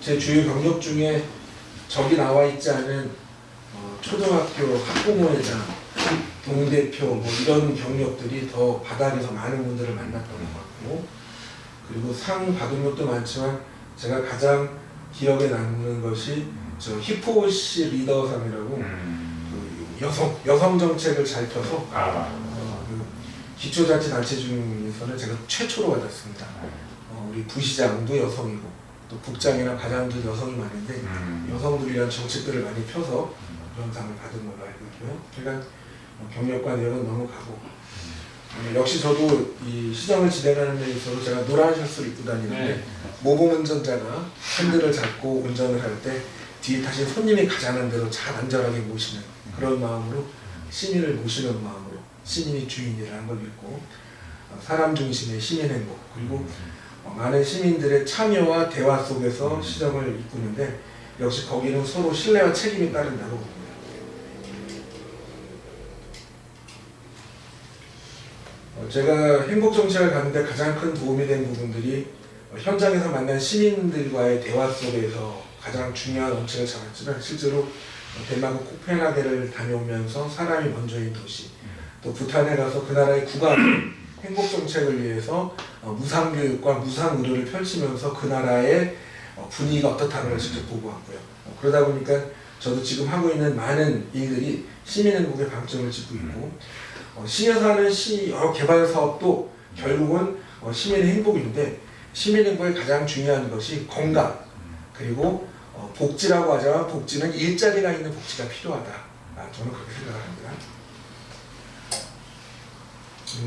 제 주요 경력 중에 저기 나와 있지 않은 초등학교 학부모회장, 동대표 뭐 이런 경력들이 더 바닥에서 많은 분들을 만났던 것 같고, 그리고 상 받은 것도 많지만 제가 가장 기억에 남는 것이 저 히포시 리더상이라고 그 여성 정책을 잘 펴서 그 기초자치단체 중에서는 제가 최초로 받았습니다. 우리 부시장도 여성이고 또 국장이나 과장도 여성이 많은데 여성들이란 정책들을 많이 펴서 그런 상을 받은 걸로 알고 있고요. 그러니까 경력과 내역은 넘어가고, 역시 저도 이 시정을 진행하는 데 있어서 제가 노란 셔츠를 입고 다니는데 모범 운전자가 핸들을 잡고 운전을 할 때 뒤에 타신 손님이 가자는 대로 잘 안전하게 모시는 그런 마음으로, 시민을 모시는 마음으로 시민이 주인이라는 걸 믿고, 사람 중심의 시민 행복, 그리고 많은 시민들의 참여와 대화 속에서 시정을 이끄는데 역시 거기는 서로 신뢰와 책임이 따른다고 봅니다. 제가 행복정책을 가는데 가장 큰 도움이 된 부분들이 현장에서 만난 시민들과의 대화 속에서 가장 중요한 원칙을 잡았지만, 실제로 덴마크 코펜하겐을 다녀오면서 사람이 먼저인 도시, 또 부탄에 가서 그 나라의 국가는 행복정책을 위해서 무상교육과 무상의료를 펼치면서 그 나라의 분위기가 어떻다는 걸 직접 보고 왔고요. 그러다 보니까 저도 지금 하고 있는 많은 일들이 시민행복에 방점을 찍고 있고, 시에서 하는 여러 개발 사업도 결국은 시민의 행복인데, 시민의 행복에 가장 중요한 것이 건강, 그리고 복지라고 하자면 복지는 일자리가 있는 복지가 필요하다. 저는 그렇게 생각을 합니다.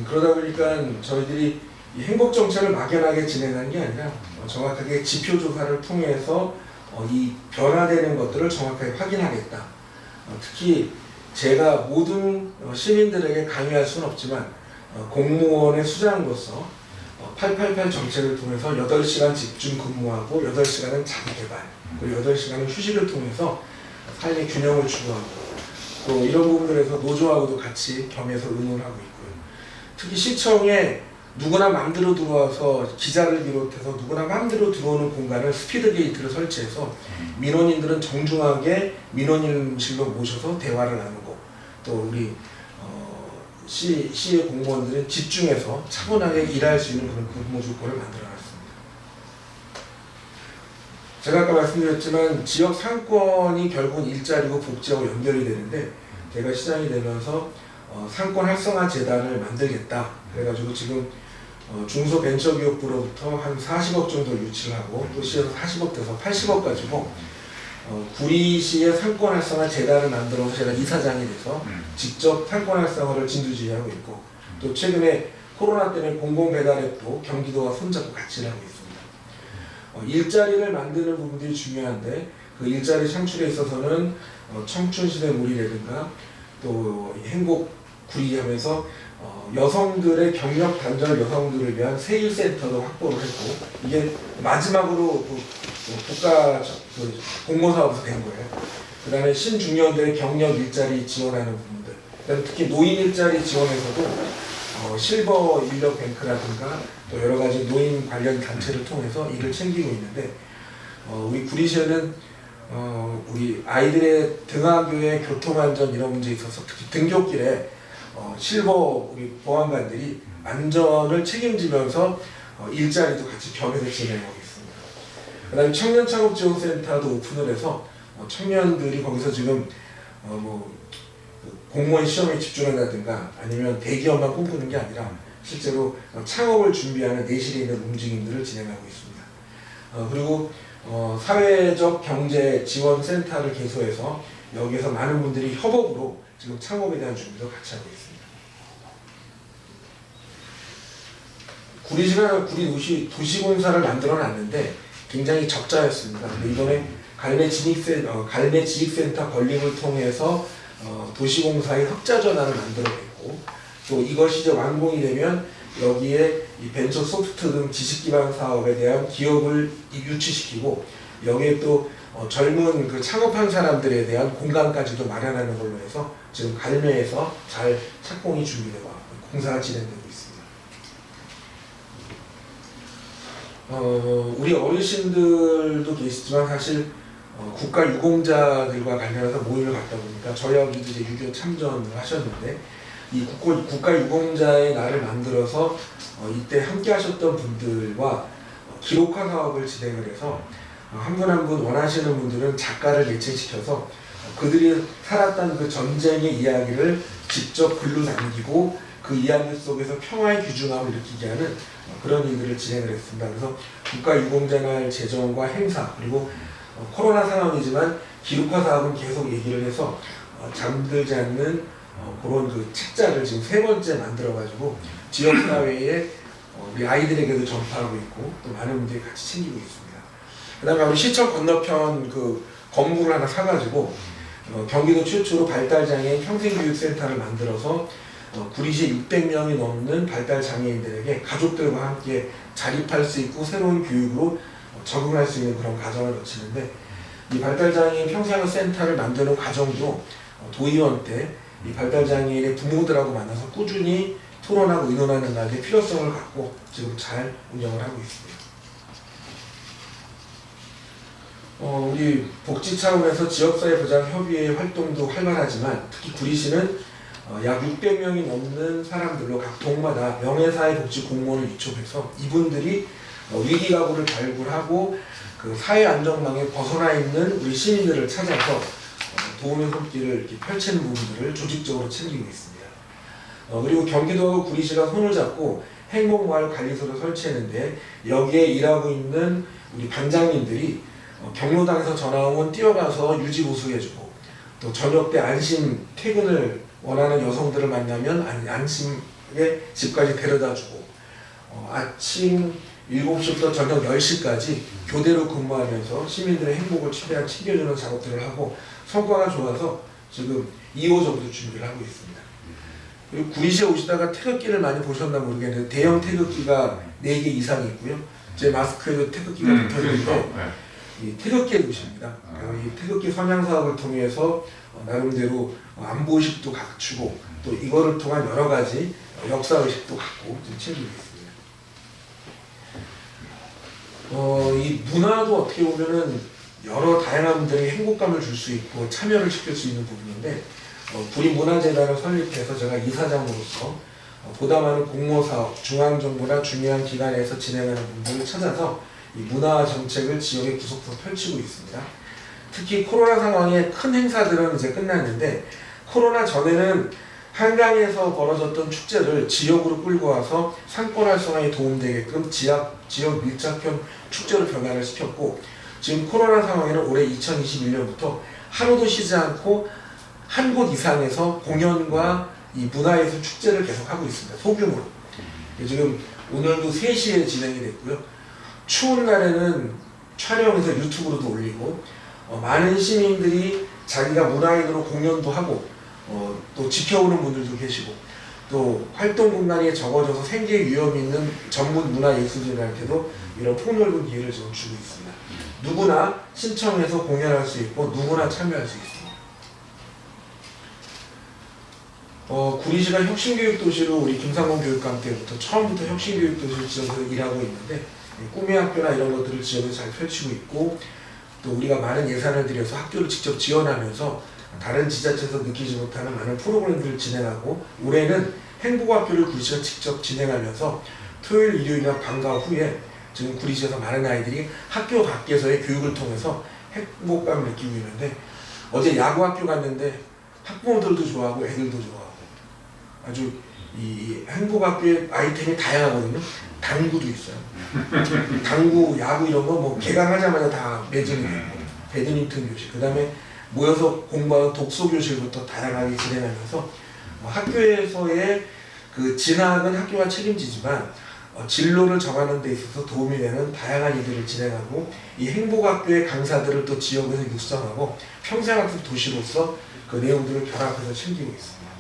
그러다 보니까 저희들이 이 행복정책을 막연하게 진행하는 게 아니라 정확하게 지표조사를 통해서 이 변화되는 것들을 정확하게 확인하겠다. 특히 제가 모든 시민들에게 강요할 수는 없지만 공무원의 수장으로서 888 정책을 통해서 8시간 집중 근무하고 8시간은 자기개발, 그리고 8시간은 휴식을 통해서 삶의 균형을 추구하고, 또 이런 부분들에서 노조하고도 같이 겸해서 의논하고 있고요. 특히 시청에 누구나 마음대로 들어와서, 기자를 비롯해서 누구나 마음대로 들어오는 공간을 스피드 게이트를 설치해서 민원인들은 정중하게 민원인실로 모셔서 대화를 나누고, 또 우리 시의 공무원들은 집중해서 차분하게 일할 수 있는 그런 근무 조건을 만들어놨습니다. 제가 아까 말씀드렸지만 지역 상권이 결국은 일자리고 복지하고 연결이 되는데, 제가 시장이 되면서 상권 활성화 재단을 만들겠다. 그래가지고 지금 중소벤처기업부로부터 한 40억 정도 유치를 하고, 또 시에서 40억 돼서 80억 가지고 구리시의 상권 활성화 재단을 만들어서 제가 이사장이 돼서 직접 상권 활성화를 진두지휘하고 있고, 또 최근에 코로나 때문에 공공배달앱도 경기도와 손잡고 같이 하고 있습니다. 일자리를 만드는 부분들이 중요한데, 그 일자리 창출에 있어서는 청춘시대 물이라든가 또 행복구리하면서 여성들의 경력 단절 여성들을 위한 세일센터도 확보를 했고, 이게 마지막으로 국가 공모사업에서 된 거예요. 그 다음에 신중년들의 경력 일자리 지원하는 부분들, 그다음에 특히 노인 일자리 지원에서도 실버 인력 뱅크라든가 또 여러 가지 노인 관련 단체를 통해서 이를 챙기고 있는데, 우리 구리시에는 우리 아이들의 등하교의 교통안전 이런 문제에 있어서 특히 등굣길에 실버 우리 보안관들이 안전을 책임지면서 일자리도 같이 겸해서 진행하고 있습니다. 그 다음에 청년창업지원센터도 오픈을 해서 청년들이 거기서 지금 공무원 시험에 집중한다든가 아니면 대기업만 꿈꾸는 게 아니라 실제로 창업을 준비하는 내실에 있는 움직임들을 진행하고 있습니다. 그리고 사회적 경제 지원 센터를 개소해서 여기에서 많은 분들이 협업으로 지금 창업에 대한 준비도 같이 하고 있습니다. 구리시가 도시공사를 만들어 놨는데 굉장히 적자였습니다. 근데 이번에 갈매 지식센터 건립을 통해서 도시공사의 흑자 전환을 만들어냈고, 또 이것이 이제 완공이 되면 여기에 이 벤처 소프트 등 지식 기반 사업에 대한 기업을 유치시키고, 여기에 또 젊은 그 창업한 사람들에 대한 공간까지도 마련하는 걸로 해서 지금 갈매에서 잘 착공이 준비되고 공사가 진행되고 있습니다. 우리 어르신들도 계시지만 사실 국가 유공자들과 관련해서 모임을 갖다 보니까 저희 아버지도 이제 6.25 참전을 하셨는데 이 국가 유공자의 날을 만들어서 이때 함께 하셨던 분들과 기록화 사업을 진행을 해서 한 분 한 분 원하시는 분들은 작가를 매칭시켜서 그들이 살았던 그 전쟁의 이야기를 직접 글로 남기고 그 이야기 속에서 평화의 귀중함을 느끼게 하는 그런 일들을 진행을 했습니다. 그래서 국가유공자날 제정과 행사 그리고 코로나 상황이지만 기록화 사업은 계속 얘기를 해서 잠들지 않는 그런 그 책자를 지금 3번째 만들어가지고 지역사회에 우리 아이들에게도 전파하고 있고 또 많은 분들이 같이 챙기고 있습니다. 그 다음에 우리 시청 건너편 그 건물을 하나 사가지고 경기도 최초로 발달장애인 평생교육센터를 만들어서 구리시에 600명이 넘는 발달장애인들에게 가족들과 함께 자립할 수 있고 새로운 교육으로 적응할 수 있는 그런 과정을 거치는데 이 발달장애인 평생센터를 만드는 과정도 도의원 때 이 발달장애인의 부모들하고 만나서 꾸준히 토론하고 의논하는 날의 필요성을 갖고 지금 잘 운영을 하고 있습니다. 우리 복지 차원에서 지역사회 보장 협의회 활동도 활발하지만 특히 구리시는 약 600명이 넘는 사람들로 각 동마다 명예사회복지 공무원을 위촉해서 이분들이 위기가구를 발굴하고 그 사회 안전망에 벗어나 있는 우리 시민들을 찾아서 도움의 손길을 이렇게 펼치는 부분들을 조직적으로 챙기고 있습니다. 그리고 경기도 구리시가 손을 잡고 행복마을 관리소를 설치했는데 여기에 일하고 있는 우리 반장님들이 경로당에서 전화오면 뛰어가서 유지보수해주고 또 저녁 때 안심 퇴근을 원하는 여성들을 만나면 안심에 집까지 데려다주고 아침 7시부터 저녁 10시까지 교대로 근무하면서 시민들의 행복을 최대한 챙겨주는 작업들을 하고 성과가 좋아서 지금 2호점도 준비를 하고 있습니다. 그리고 구리시에 오시다가 태극기를 많이 보셨나 모르겠는데 대형 태극기가 4개 이상이 있고요. 제 마스크에도 태극기가 붙어있는데 이 태극기의 도시입니다. 이 태극기 선양 사업을 통해서 나름대로 안보의식도 갖추고 또 이거를 통한 여러 가지 역사의식도 갖고 지금 챙기고 있습니다. 이 문화도 어떻게 보면은 여러 다양한 분들에게 행복감을 줄 수 있고 참여를 시킬 수 있는 부분인데 구리문화재단을 설립해서 제가 이사장으로서 보다 많은 공모사업, 중앙정부나 중요한 기관에서 진행하는 분들을 찾아서 이 문화 정책을 지역에 구석구석 펼치고 있습니다. 특히 코로나 상황에 큰 행사들은 이제 끝났는데 코로나 전에는 한강에서 벌어졌던 축제를 지역으로 끌고 와서 상권 활성화에 도움되게끔 지역 밀착형 축제로 변화를 시켰고 지금 코로나 상황에는 올해 2021년부터 하루도 쉬지 않고 한 곳 이상에서 공연과 이 문화예술 축제를 계속하고 있습니다. 소규모로. 지금 오늘도 3시에 진행이 됐고요. 추운 날에는 촬영해서 유튜브로도 올리고 많은 시민들이 자기가 문화인으로 공연도 하고 또 지켜오는 분들도 계시고 또 활동 공간이 적어져서 생계 위험이 있는 전문 문화예술인한테도 이런 폭넓은 기회를 지금 주고 있습니다. 누구나 신청해서 공연할 수 있고 누구나 참여할 수 있습니다. 구리시가 혁신교육도시로 우리 김상곤 교육감 때부터 처음부터 혁신교육도시 지역에서 일하고 있는데 꿈의 학교나 이런 것들을 지역에서 잘 펼치고 있고 또 우리가 많은 예산을 들여서 학교를 직접 지원하면서 다른 지자체에서 느끼지 못하는 많은 프로그램들을 진행하고 올해는 행복학교를 구리시가 직접 진행하면서 토요일, 일요일이나 방과 후에 지금 구리시에서 많은 아이들이 학교 밖에서의 교육을 통해서 행복감을 느끼고 있는데 어제 야구학교 갔는데 학부모들도 좋아하고 애들도 좋아하고 아주 이 행복학교의 아이템이 다양하거든요. 당구도 있어요. 당구, 야구 이런 거 뭐 개강하자마자 다 매진이 되고 배드민턴 교실, 그 다음에 모여서 공부하는 독서 교실부터 다양하게 진행하면서 학교에서의 그 진학은 학교가 책임지지만 진로를 정하는 데 있어서 도움이 되는 다양한 일들을 진행하고 이 행복학교의 강사들을 또 지역에서 육성하고 평생학습 도시로서 그 내용들을 결합해서 챙기고 있습니다.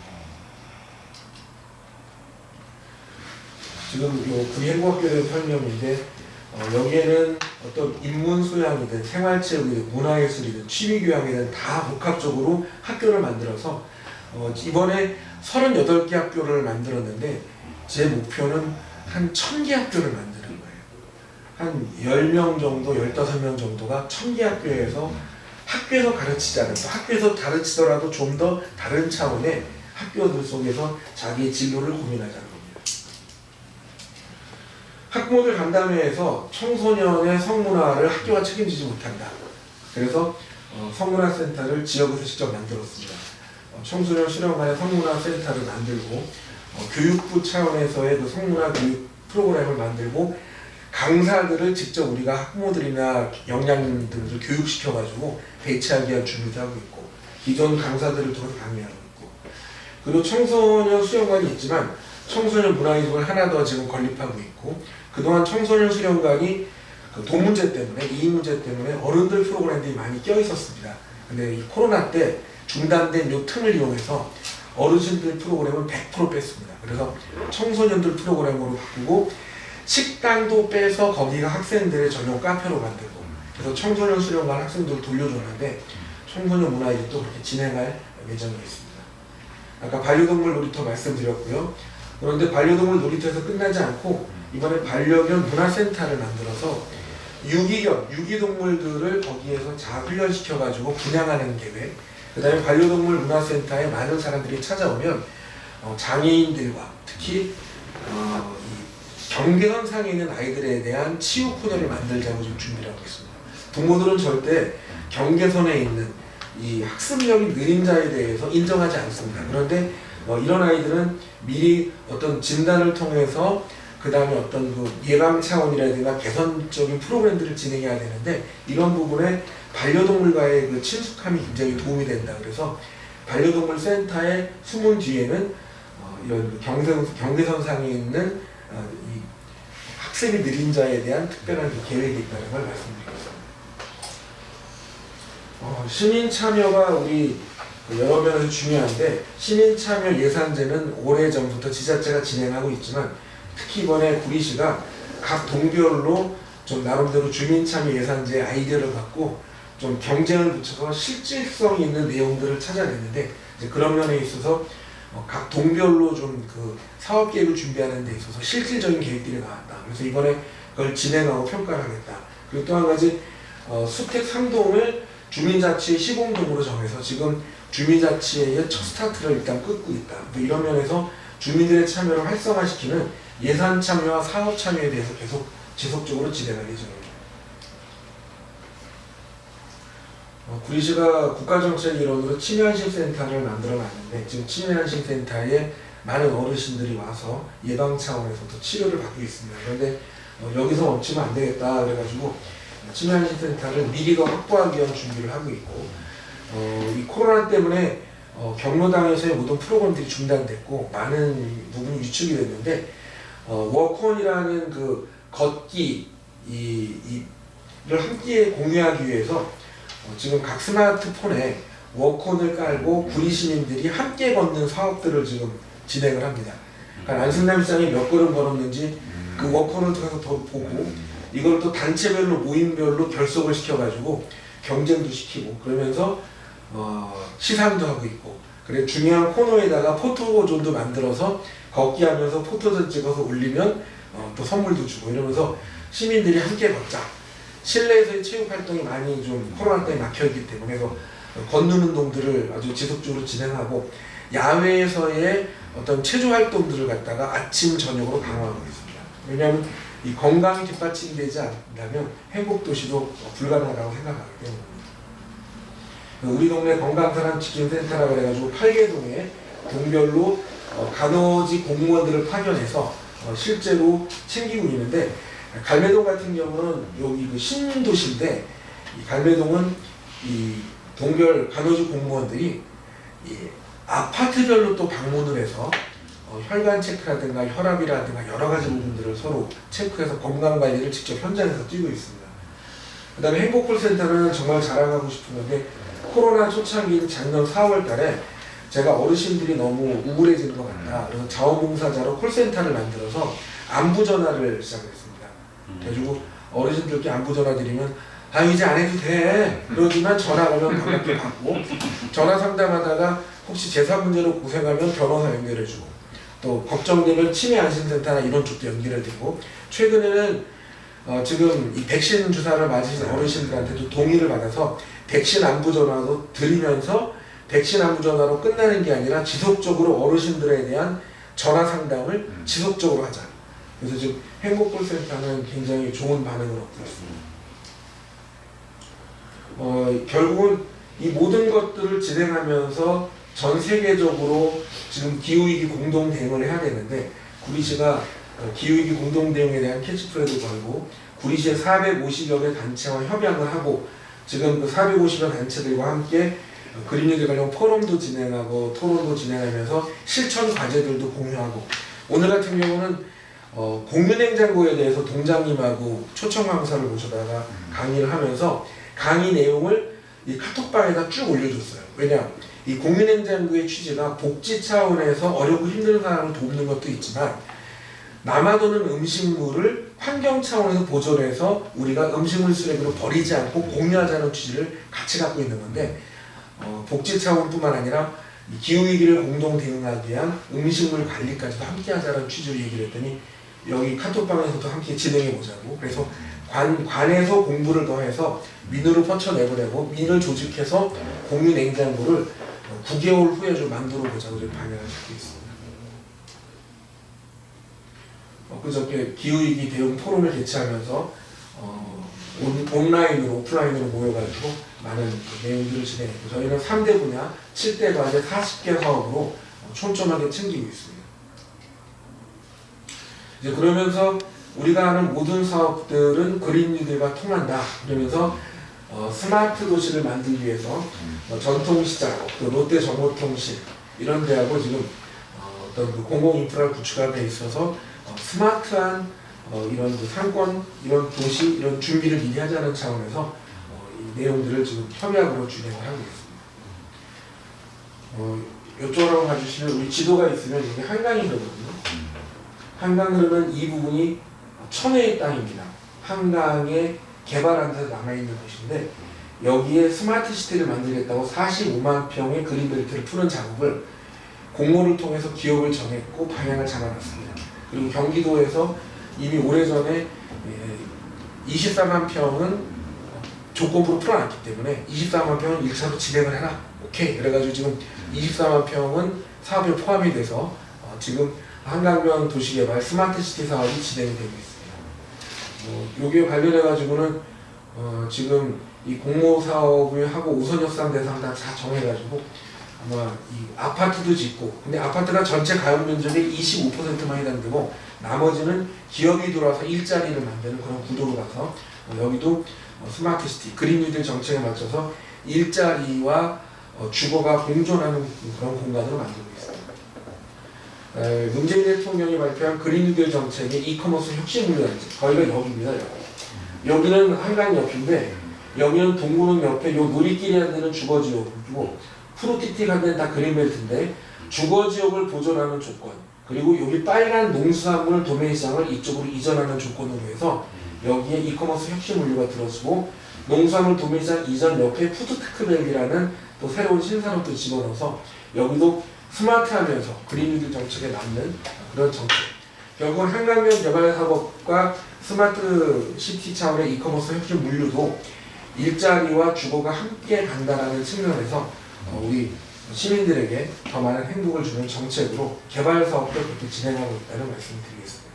지금 요 구리 행복학교에 대한 설명인데 여기에는 어떤 인문 소양이든 생활체육이든 문화예술이든 취미교양이든 다 복합적으로 학교를 만들어서 이번에 38개 학교를 만들었는데 제 목표는 한 1000개 학교를 만드는 거예요. 한 10명 정도, 15명 정도가 청계학교에서 학교에서 가르치지 않은, 또 학교에서 가르치더라도 좀 더 다른 차원의 학교들 속에서 자기의 진로를 고민하자는 겁니다. 학부모들 간담회에서 청소년의 성문화를 학교가 책임지지 못한다. 그래서 성문화센터를 지역에서 직접 만들었습니다. 청소년 수련관의 성문화센터를 만들고 교육부 차원에서의 그 성문화 교육 프로그램을 만들고 강사들을 직접 우리가 학부모들이나 영양들을 교육시켜가지고 배치하기 위한 준비도 하고 있고 기존 강사들을 통해서 강의하고 있고 그리고 청소년 수련관이 있지만 청소년 문화이동을 하나 더 지금 건립하고 있고 그동안 청소년 수련관이 그 돈 문제 때문에 이익 문제 때문에 어른들 프로그램들이 많이 껴 있었습니다. 근데 이 코로나 때 중단된 요 틈을 이용해서 어르신들 프로그램은 100% 뺐습니다. 그래서 청소년들 프로그램으로 바꾸고 식당도 빼서 거기가 학생들의 전용 카페로 만들고 그래서 청소년 수련관 학생들을 돌려줬는데 청소년 문화이동도 그렇게 진행할 예정이 있습니다. 아까 반려동물 놀이터 말씀드렸고요. 그런데 반려동물 놀이터에서 끝나지 않고 이번에 반려견 문화센터를 만들어서 유기동물들을 거기에서 자훈련시켜가지고 분양하는 계획 그 다음에 반려동물 문화센터에 많은 사람들이 찾아오면 장애인들과 특히 이 경계선상에 있는 아이들에 대한 치유 코너를 만들자고 지금 준비를 하고 있습니다. 부모들은 절대 경계선에 있는 이 학습력이 느린 자에 대해서 인정하지 않습니다. 그런데 이런 아이들은 미리 어떤 진단을 통해서 그 다음에 어떤 그 예방 차원이라든가 개선적인 프로그램들을 진행해야 되는데 이런 부분에 반려동물과의 그 친숙함이 굉장히 도움이 된다. 그래서 반려동물 센터의 숨은 뒤에는 이런 경계선상에 있는 이 학습이 느린 자에 대한 특별한 계획이 있다는 걸 말씀드리겠습니다. 시민 참여가 우리 여러 면에서 중요한데 시민 참여 예산제는 오래전부터 지자체가 진행하고 있지만 특히 이번에 구리시가 각 동별로 좀 나름대로 주민 참여 예산제 아이디어를 갖고 좀 경쟁을 붙여서 실질성 있는 내용들을 찾아냈는데 이제 그런 면에 있어서 각 동별로 좀 그 사업 계획을 준비하는 데 있어서 실질적인 계획들이 나왔다. 그래서 이번에 그걸 진행하고 평가를 하겠다. 그리고 또 한 가지 수택 3동을 주민자치의 시공동으로 정해서 지금 주민자치의 첫 스타트를 일단 끊고 있다. 이런 면에서 주민들의 참여를 활성화시키는 예산 참여와 사업 참여에 대해서 계속 지속적으로 진행할 예정입니다. 구리시가 국가정책 일원으로 치매안심센터를 만들어놨는데 지금 치매안심센터에 많은 어르신들이 와서 예방 차원에서도 치료를 받고 있습니다. 그런데 여기서 멈추면 안 되겠다 그래가지고 치매안심센터를 미리 더 확보하기 위한 준비를 하고 있고 이 코로나 때문에 경로당에서의 모든 프로그램들이 중단됐고 많은 부분이 위축이 됐는데 워크온이라는 그 걷기 를 함께 공유하기 위해서 지금 각 스마트폰에 워크온을 깔고 구리 시민들이 함께 걷는 사업들을 지금 진행을 합니다. 그러니까 안승남 시장이 몇 걸음 걸었는지 그 워크온을 통해서 더 보고 이걸 또 단체별로 모임별로 결속을 시켜가지고 경쟁도 시키고 그러면서 시상도 하고 있고 그래 중요한 코너에다가 포토존도 만들어서 걷기 하면서 포토존 찍어서 올리면 또 선물도 주고 이러면서 시민들이 함께 걷자. 실내에서의 체육 활동이 많이 좀 코로나 때문에 막혀있기 때문에 걷는 운동들을 아주 지속적으로 진행하고 야외에서의 어떤 체조 활동들을 갖다가 아침 저녁으로 강화하고 있습니다. 왜냐하면 이 건강이 뒷받침되지 않는다면 행복도시도 불가능하다고 생각하기 때문입니다. 우리 동네 건강사람지킴센터라고 해가지고 8개동에 동별로 간호지 공무원들을 파견해서 실제로 챙기고 있는데 갈매동 같은 경우는 여기 그 신도시인데 이 갈매동은 이 동별 간호지 공무원들이 이 아파트별로 또 방문을 해서 혈관 체크라든가 혈압이라든가 여러 가지 부분들을 서로 체크해서 건강 관리를 직접 현장에서 뛰고 있습니다. 그 다음에 행복콜센터는 정말 자랑하고 싶은 건데 코로나 초창기인 작년 4월 달에 제가 어르신들이 너무 우울해지는 것 같다. 그래서 자원봉사자로 콜센터를 만들어서 안부전화를 시작했습니다. 그래가지고 어르신들께 안부전화 드리면 이제 안 해도 돼. 그러지만 전화 오면 반갑게 받고 전화 상담하다가 혹시 재산 문제로 고생하면 변호사 연결해주고 또 걱정되면 치매안심센터나 이런 쪽도 연결해드리고 최근에는 지금 이 백신 주사를 맞으신 어르신들한테도 동의를 받아서 백신 안부 전화도 드리면서 백신 안부 전화로 끝나는 게 아니라 지속적으로 어르신들에 대한 전화 상담을 지속적으로 하자. 그래서 지금 행복콜센터는 굉장히 좋은 반응을 얻고 있습니다. 결국은 이 모든 것들을 진행하면서 전 세계적으로 지금 기후위기 공동 대응을 해야 되는데 구리시가 기후위기 공동 대응에 대한 캐치프레이도 걸고 구리시의 450여 개 단체와 협약을 하고 지금 그 450여 단체들과 함께 그린뉴딜 관련 포럼도 진행하고 토론도 진행하면서 실천 과제들도 공유하고 오늘 같은 경우는 공유냉장고에 대해서 동장님하고 초청 강사를 모셔다가 강의를 하면서 강의 내용을 이 카톡방에다 쭉 올려줬어요. 왜냐? 이 공유냉장고의 취지가 복지 차원에서 어렵고 힘든 사람을 돕는 것도 있지만 남아도는 음식물을 환경 차원에서 보존해서 우리가 음식물 쓰레기로 버리지 않고 공유하자는 취지를 같이 갖고 있는 건데 복지 차원뿐만 아니라 기후위기를 공동 대응하기 위한 음식물 관리까지도 함께 하자는 취지로 얘기를 했더니 여기 카톡방에서도 함께 진행해 보자고 그래서 관에서 공부를 더해서 민으로 뻗쳐내보내고 민을 조직해서 공유 냉장고를 9개월 후에 좀 만들어 보자고 방향을 잡고 있습니다. 그저께 기후위기 대응 포럼을 개최하면서 온라인으로 오프라인으로 모여가지고 많은 내용들을 진행했고 저희는 3대 분야 7대 과제 40개 사업으로 촘촘하게 챙기고 있습니다. 이제 그러면서 우리가 하는 모든 사업들은 그린뉴딜과 통한다. 그러면서 스마트 도시를 만들기 위해서 전통시장, 또 롯데정보통신 이런 데하고 지금 어떤 그 공공인프라를 구축하는 데 있어서 스마트한 이런 그 상권, 이런 도시, 이런 준비를 미리 하자는 차원에서 이 내용들을 지금 협약으로 진행을 하고 있습니다. 이쪽으로 가주시면 우리 지도가 있으면 여기 한강이 흐르거든요. 한강 흐르는 이 부분이 천혜의 땅입니다. 한강에 개발한 데서 남아있는 곳인데 여기에 스마트 시티를 만들겠다고 45만 평의 그린벨트를 푸는 작업을 공모를 통해서 기업을 정했고 방향을 잡아놨습니다. 그리고 경기도에서 이미 오래전에 24만 평은 조건부로 풀어놨기 때문에 24만 평은 1차로 진행을 해라. 오케이. 그래가지고 지금 24만 평은 사업에 포함이 돼서 지금 한강변 도시개발 스마트시티 사업이 진행이 되고 있습니다. 여기에 관련해가지고는 지금 이 공모 사업을 하고 우선협상 대상 다 정해가지고 아마 이 아파트도 짓고 근데 아파트가 전체 가용 면적의 25%만 해당되고 나머지는 기업이 들어와서 일자리를 만드는 그런 구도로 가서 여기도 스마트시티 그린뉴딜 정책에 맞춰서 일자리와 주거가 공존하는 그런 공간으로 만들고 있습니다. 문재인 대통령이 발표한 그린뉴딜 정책의 이커머스 혁신물류단지 거기가 여기입니다. 여기는 한강 옆인데 여기는 동구릉 옆에 요 놀이길이 안 되는 주거지역이고 푸르티티가 되는 다 그린벨트인데 주거지역을 보존하는 조건 그리고 여기 빨간 농수산물 도매시장을 이쪽으로 이전하는 조건으로 해서 여기에 이커머스 혁신물류가 들어서고 농수산물 도매시장 이전 옆에 푸드테크밸리라는 또 새로운 신산업도 집어넣어서 여기도 스마트하면서 그린뉴딜 정책에 맞는 그런 정책 결국은 한강변 개발 사업과 스마트 시티 차원의 이커머스 혁신 물류도 일자리와 주거가 함께 간다는 측면에서 우리 시민들에게 더 많은 행복을 주는 정책으로 개발 사업도 그렇게 진행하고 있다는 말씀을 드리겠습니다.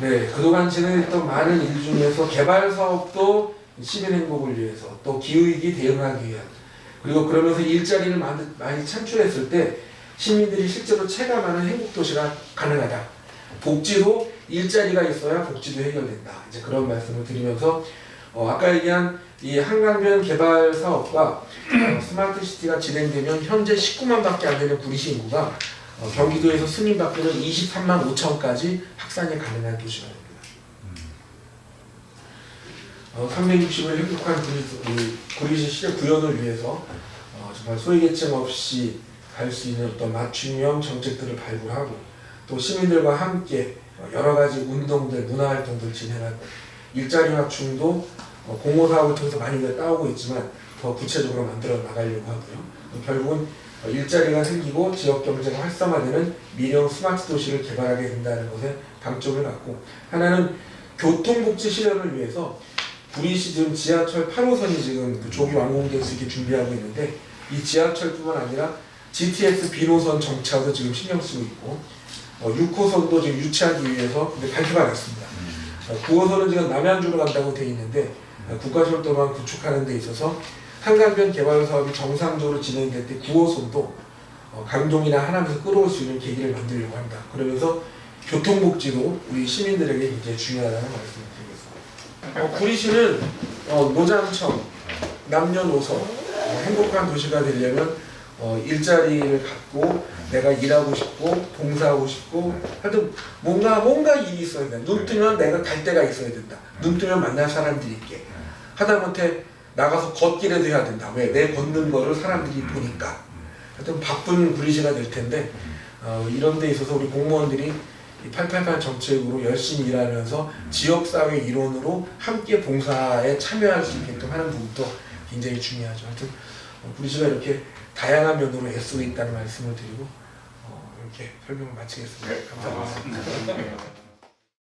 네, 그동안 진행했던 많은 일 중에서 개발 사업도 시민 행복을 위해서 또 기후위기 대응하기 위한 그리고 그러면서 일자리를 많이 창출했을 때 시민들이 실제로 체감하는 행복도시가 가능하다. 복지도 일자리가 있어야 복지도 해결된다. 이제 그런 말씀을 드리면서 아까 얘기한 이 한강변 개발 사업과 스마트 시티가 진행되면 현재 19만 밖에 안 되는 구리시 인구가 경기도에서 승인받기는 23만 5천까지 확산이 가능한 도시가 됩니다. 360을 행복한 구리시 시내 구현을 위해서 정말 소외계층 없이 갈 수 있는 어떤 맞춤형 정책들을 발굴하고 또 시민들과 함께 여러 가지 운동들, 문화활동들 진행하고 일자리 확충도 공모 사업을 통해서 많이 우리가 따오고 있지만 더 구체적으로 만들어 나가려고 하고요. 결국은 일자리가 생기고 지역 경제가 활성화되는 민영 스마트 도시를 개발하게 된다는 것에 방점을 갖고, 하나는 교통복지 실현을 위해서 구리시 지금 지하철 8호선이 지금 그 조기 완공될 수 있게 준비하고 있는데, 이 지하철뿐만 아니라 GTX 비노선 정차도 지금 신경 쓰고 있고 6호선도 지금 유치하기 위해서 발표가 났습니다. 9호선은 지금 남양주로 간다고 되어 있는데 국가철도망 구축하는 데 있어서 한강변 개발 사업이 정상적으로 진행될 때 9호선도 강동이나 하남에서 끌어올 수 있는 계기를 만들려고 한다. 그러면서 교통복지도 우리 시민들에게 굉장히 중요하다는 말씀을 드리겠습니다. 구리시는 노장청, 남녀노소, 행복한 도시가 되려면 일자리를 갖고 내가 일하고 싶고 봉사하고 싶고 하여튼 뭔가 일이 있어야 된다. 눈 뜨면 내가 갈 데가 있어야 된다. 눈 뜨면 만날 사람들이 있게. 하다못해 나가서 걷기라도 해야 된다. 왜? 내 걷는 거를 사람들이 보니까. 하여튼 바쁜 구리시가 될 텐데 이런 데 있어서 우리 공무원들이 888 정책으로 열심히 일하면서 지역사회 일원으로 함께 봉사에 참여할 수 있게끔 하는 부분도 굉장히 중요하죠. 하여튼 구리시가 이렇게 다양한 면으로 애쓰고 있다는 말씀을 드리고 이렇게 설명을 마치겠습니다. 감사합니다.